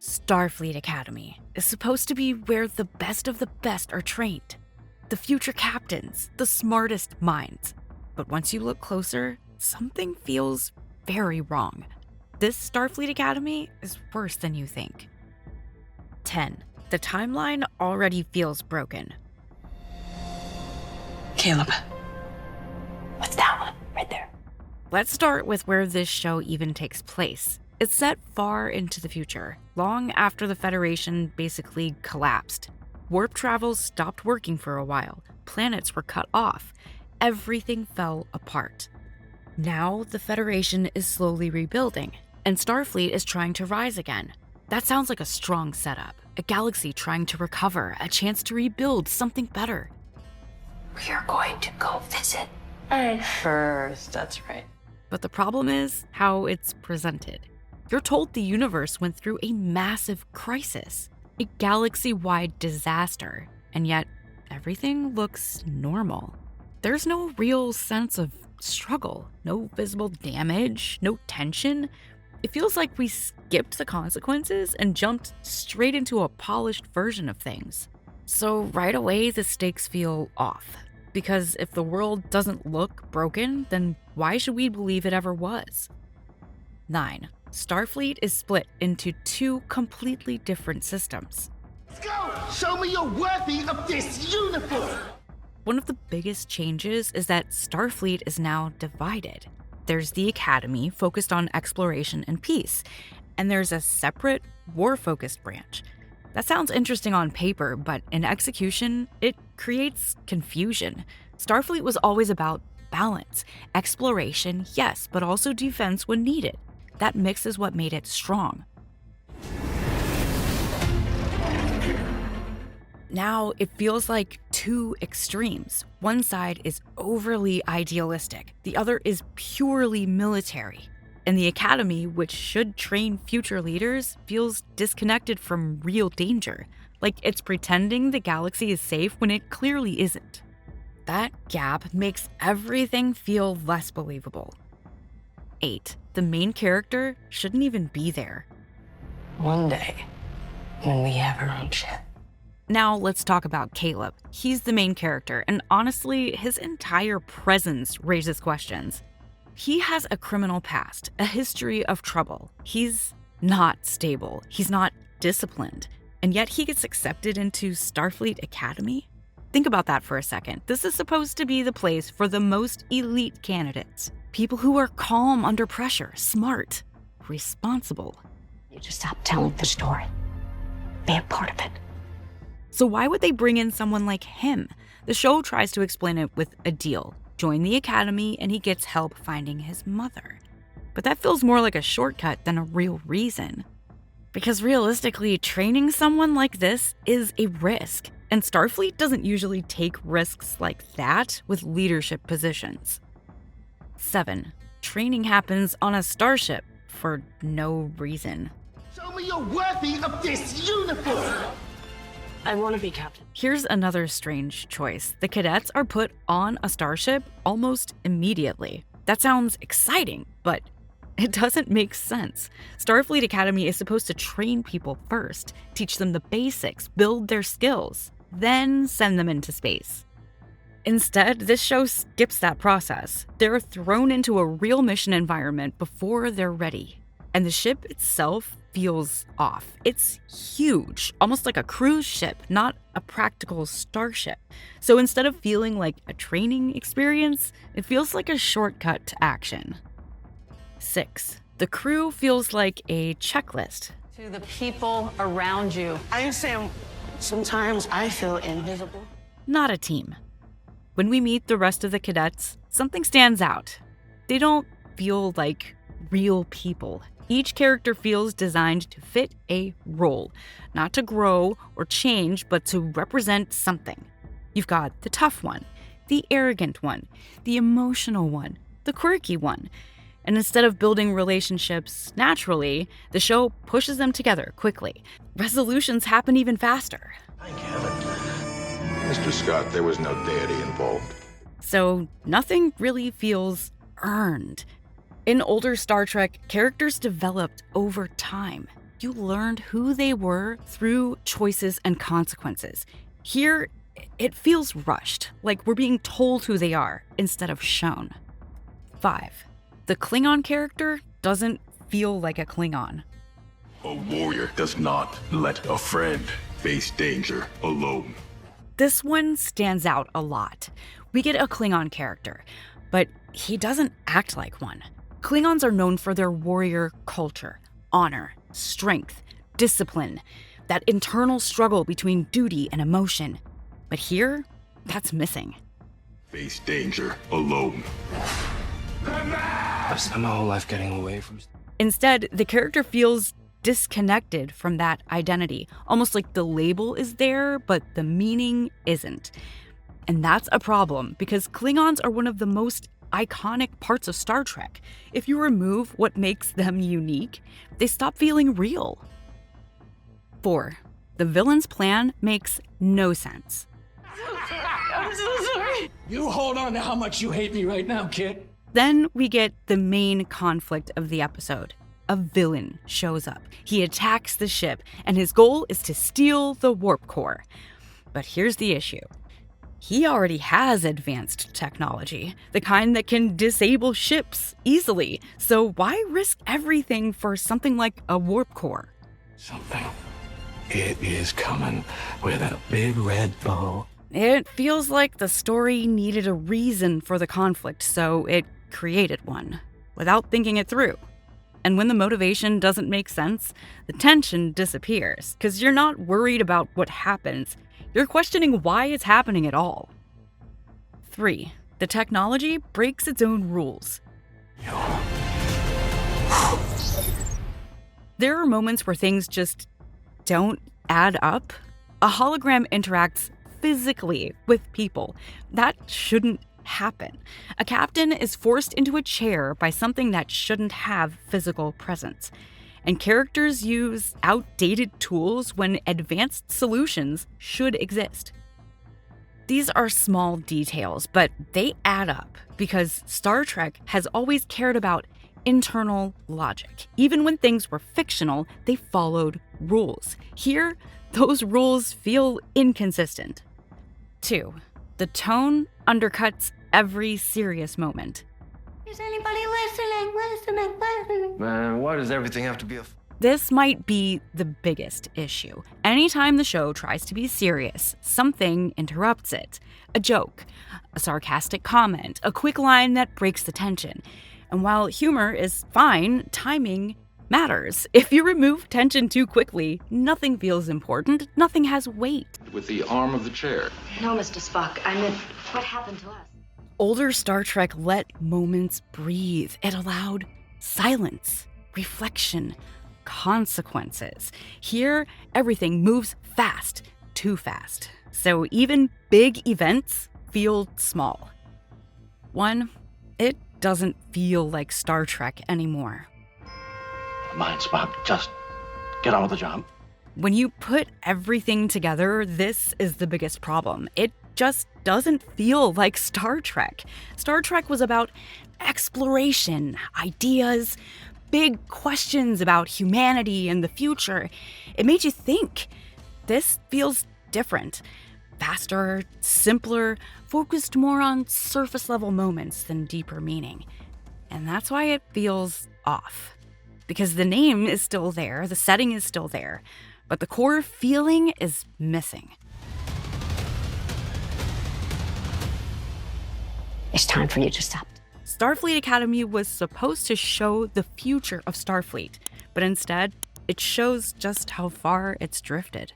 Starfleet Academy is supposed to be where the best of the best are trained. The future captains, the smartest minds. But once you look closer, something feels very wrong. This Starfleet Academy is worse than you think. 10. The timeline already feels broken. Caleb. What's that one? Right there. Let's start with where this show even takes place. It's set far into the future, long after the Federation basically collapsed. Warp travel stopped working for a while, planets were cut off, everything fell apart. Now the Federation is slowly rebuilding, and Starfleet is trying to rise again. That sounds like a strong setup, a galaxy trying to recover, a chance to rebuild something better. We are going to go visit Earth first, that's right. But the problem is how it's presented. You're told the universe went through a massive crisis, a galaxy-wide disaster, and yet everything looks normal. There's no real sense of struggle, no visible damage, no tension. It feels like we skipped the consequences and jumped straight into a polished version of things. So right away, the stakes feel off. Because if the world doesn't look broken, then why should we believe it ever was? 9. Starfleet is split into two completely different systems. Let's go! Show me you're worthy of this uniform! One of the biggest changes is that Starfleet is now divided. There's the Academy, focused on exploration and peace, and there's a separate, war-focused branch. That sounds interesting on paper, but in execution, it creates confusion. Starfleet was always about balance, exploration, yes, but also defense when needed. That mix is what made it strong. Now it feels like two extremes. One side is overly idealistic, the other is purely military. And the Academy, which should train future leaders, feels disconnected from real danger. Like it's pretending the galaxy is safe when it clearly isn't. That gap makes everything feel less believable. 8. The main character shouldn't even be there. One day, when we have our own ship. Now let's talk about Caleb. He's the main character, and honestly, his entire presence raises questions. He has a criminal past, a history of trouble. He's not stable. He's not disciplined. And yet he gets accepted into Starfleet Academy? Think about that for a second. This is supposed to be the place for the most elite candidates. People who are calm under pressure, smart, responsible. You just stop telling the story. Be a part of it. So why would they bring in someone like him? The show tries to explain it with a deal. Join the Academy and he gets help finding his mother. But that feels more like a shortcut than a real reason. Because realistically, training someone like this is a risk. And Starfleet doesn't usually take risks like that with leadership positions. 7. Training happens on a starship for no reason. Show me you're worthy of this uniform! I want to be captain. Here's another strange choice. The cadets are put on a starship almost immediately. That sounds exciting, but it doesn't make sense. Starfleet Academy is supposed to train people first, teach them the basics, build their skills, then send them into space. Instead, this show skips that process. They're thrown into a real mission environment before they're ready. And the ship itself feels off. It's huge, almost like a cruise ship, not a practical starship. So instead of feeling like a training experience, it feels like a shortcut to action. 6. The crew feels like a checklist. To the people around you. I understand. Sometimes I feel invisible. Not a team. When we meet the rest of the cadets, something stands out. They don't feel like real people. Each character feels designed to fit a role, not to grow or change, but to represent something. You've got the tough one, the arrogant one, the emotional one, the quirky one. And instead of building relationships naturally, the show pushes them together quickly. Resolutions happen even faster. Thank heaven. Mr. Scott, there was no deity involved. So nothing really feels earned. In older Star Trek, characters developed over time. you learned who they were through choices and consequences. Here, it feels rushed, like we're being told who they are instead of shown. 5. The Klingon character doesn't feel like a Klingon. A warrior does not let a friend face danger alone. This one stands out a lot. We get a Klingon character, but he doesn't act like one. Klingons are known for their warrior culture, honor, strength, discipline, that internal struggle between duty and emotion. But here, that's missing. Face danger alone. I've spent my whole life getting away from... Instead, the character feels disconnected from that identity, almost like the label is there, but the meaning isn't. And that's a problem, because Klingons are one of the most iconic parts of Star Trek. If you remove what makes them unique, they stop feeling real. 4. The villain's plan makes no sense. I'm so sorry. You hold on to how much you hate me right now, kid. Then we get the main conflict of the episode. A villain shows up. He attacks the ship, and his goal is to steal the warp core. But here's the issue. He already has advanced technology, the kind that can disable ships easily. So why risk everything for something like a warp core? Something. It is coming with a big red bow. It feels like the story needed a reason for the conflict, so it created one, without thinking it through. And when the motivation doesn't make sense, the tension disappears, because you're not worried about what happens. You're questioning why it's happening at all. 3. The technology breaks its own rules. There are moments where things just don't add up. A hologram interacts physically with people. That shouldn't happen. A captain is forced into a chair by something that shouldn't have physical presence. And characters use outdated tools when advanced solutions should exist. These are small details, but they add up because Star Trek has always cared about internal logic. Even when things were fictional, they followed rules. Here, those rules feel inconsistent. 2. The tone undercuts every serious moment. Is anybody listening? Man, why does everything have to be a... This might be the biggest issue. Anytime the show tries to be serious, something interrupts it. A joke, a sarcastic comment, a quick line that breaks the tension. And while humor is fine, timing matters. If you remove tension too quickly, nothing feels important, nothing has weight. With the arm of the chair. No, Mr. Spock. I meant, what happened to us? Older Star Trek let moments breathe. It allowed silence, reflection, consequences. Here, everything moves fast, too fast. So even big events feel small. 1, it doesn't feel like Star Trek anymore. Mind, Spock. Just get on with the job. When you put everything together, this is the biggest problem. It just doesn't feel like Star Trek. Star Trek was about exploration, ideas, big questions about humanity and the future. It made you think. This feels different. Faster, simpler, focused more on surface level moments than deeper meaning. And that's why it feels off. Because the name is still there, the setting is still there, but the core feeling is missing. It's time for you to stop. Starfleet Academy was supposed to show the future of Starfleet, but instead, it shows just how far it's drifted.